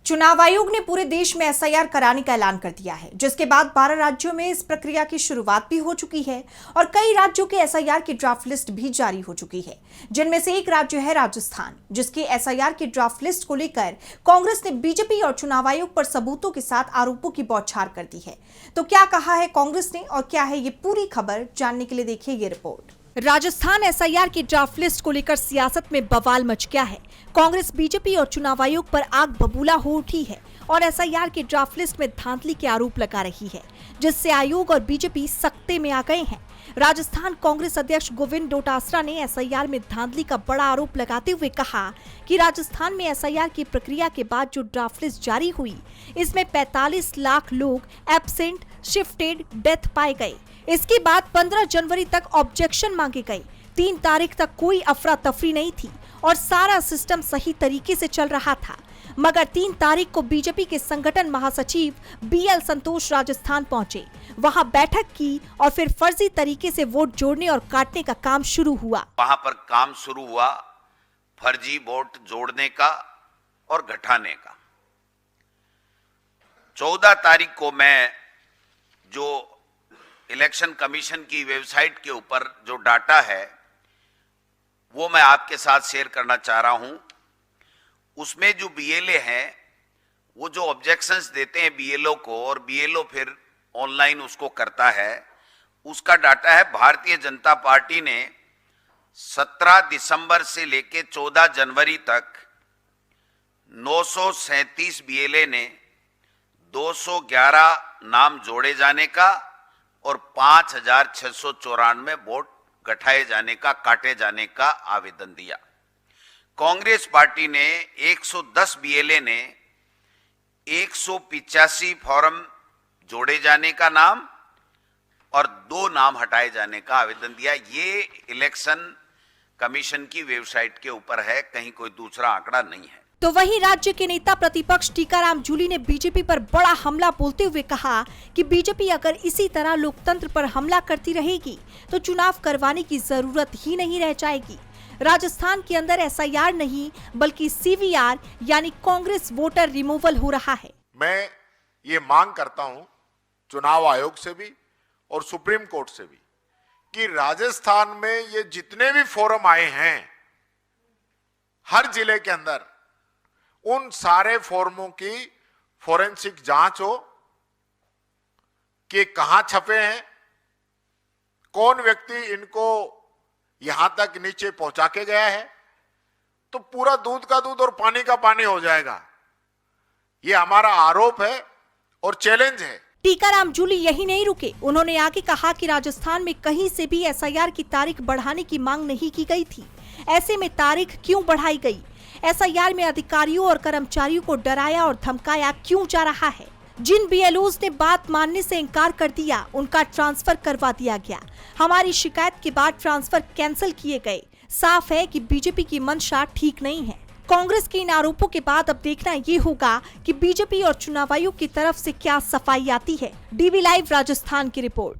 चुनाव आयोग ने पूरे देश में एसआईआर कराने का ऐलान कर दिया है, जिसके बाद 12 राज्यों में इस प्रक्रिया की शुरुआत भी हो चुकी है और कई राज्यों के एसआईआर की ड्राफ्ट लिस्ट भी जारी हो चुकी है, जिनमें से एक राज्य है राजस्थान, जिसकी एसआईआर की ड्राफ्ट लिस्ट को लेकर कांग्रेस ने बीजेपी और चुनाव आयोग पर सबूतों के साथ आरोपों की बौछार कर दी है। तो क्या कहा है कांग्रेस ने और क्या है ये पूरी खबर, जानने के लिए देखिए ये रिपोर्ट। राजस्थान एसआईआर की ड्राफ्ट लिस्ट को लेकर सियासत में बवाल मच गया है। कांग्रेस, बीजेपी और चुनाव आयोग पर आग बबूला हो उठी है और एसआईआर की ड्राफ्ट लिस्ट में धांधली के आरोप लगा रही है, जिससे आयोग और बीजेपी सख्ते में आ गए हैं। राजस्थान कांग्रेस अध्यक्ष गोविंद डोटासरा ने एसआईआर में धांधली का बड़ा आरोप लगाते हुए कहा कि राजस्थान में एसआईआर की प्रक्रिया के बाद जो ड्राफ्ट लिस्ट जारी हुई, इसमें 45 लाख लोग एब्सेंट, शिफ्टेड, डेथ पाए गए। इसके बाद 15 जनवरी तक ऑब्जेक्शन मांगे गए। 3 तारीख तक कोई अफरा तफरी नहीं थी और सारा सिस्टम सही तरीके से चल रहा था, मगर 3 तारीख को बीजेपी के संगठन महासचिव बीएल संतोष राजस्थान पहुंचे, वहां बैठक की और फिर फर्जी तरीके से वोट जोड़ने और काटने का काम शुरू हुआ। वहां पर काम शुरू हुआ फर्जी वोट जोड़ने का और घटाने का। 14 तारीख को मैं जो इलेक्शन कमीशन की वेबसाइट के ऊपर जो डाटा है वो मैं आपके साथ शेयर करना चाह रहा हूं। उसमें जो बीएलए हैं वो जो ऑब्जेक्शंस देते हैं बीएलओ को और बीएलओ फिर ऑनलाइन उसको करता है, उसका डाटा है। भारतीय जनता पार्टी ने 17 दिसंबर से लेके 14 जनवरी तक 937 बीएलए ने 211 नाम जोड़े जाने का और 5694 वोट गठाए जाने का, काटे जाने का आवेदन दिया। कांग्रेस पार्टी ने 110 बीएलए ने 185 फॉर्म जोड़े जाने का नाम और 2 नाम हटाए जाने का आवेदन दिया। ये इलेक्शन कमीशन की वेबसाइट के ऊपर है, कहीं कोई दूसरा आंकड़ा नहीं है। तो वहीं राज्य के नेता प्रतिपक्ष टीकाराम जूली ने बीजेपी पर बड़ा हमला बोलते हुए कहा कि बीजेपी अगर इसी तरह लोकतंत्र पर हमला करती रहेगी तो चुनाव करवाने की जरूरत ही नहीं रह जाएगी। राजस्थान के अंदर एसआईआर नहीं बल्कि सीवीआर यानी कांग्रेस वोटर रिमूवल हो रहा है। मैं ये मांग करता हूं चुनाव आयोग से भी और सुप्रीम कोर्ट से भी कि राजस्थान में ये जितने भी फोरम आए हैं हर जिले के अंदर उन सारे फॉर्मों की फोरेंसिक जांच हो कि कहां छपे हैं, कौन व्यक्ति इनको यहां तक नीचे पहुंचा के गया है, तो पूरा दूध का दूध और पानी का पानी हो जाएगा। ये हमारा आरोप है और चैलेंज है। टीकाराम जूली यही नहीं रुके, उन्होंने आगे कहा कि राजस्थान में कहीं से भी एसआईआर की तारीख बढ़ाने की मांग नहीं की गई थी। ऐसे में तारीख क्यों बढ़ाई गई? एसआईआर में अधिकारियों और कर्मचारियों को डराया और धमकाया क्यों जा रहा है? जिन बीएलओज ने बात मानने से इनकार कर दिया, उनका ट्रांसफर करवा दिया गया। हमारी शिकायत के बाद ट्रांसफर कैंसिल किए गए। साफ है कि बीजेपी की मंशा ठीक नहीं है। कांग्रेस के इन आरोपों के बाद अब देखना ये होगा कि बीजेपी और चुनाव आयोग की तरफ से क्या सफाई आती है। डीवी लाइव राजस्थान की रिपोर्ट।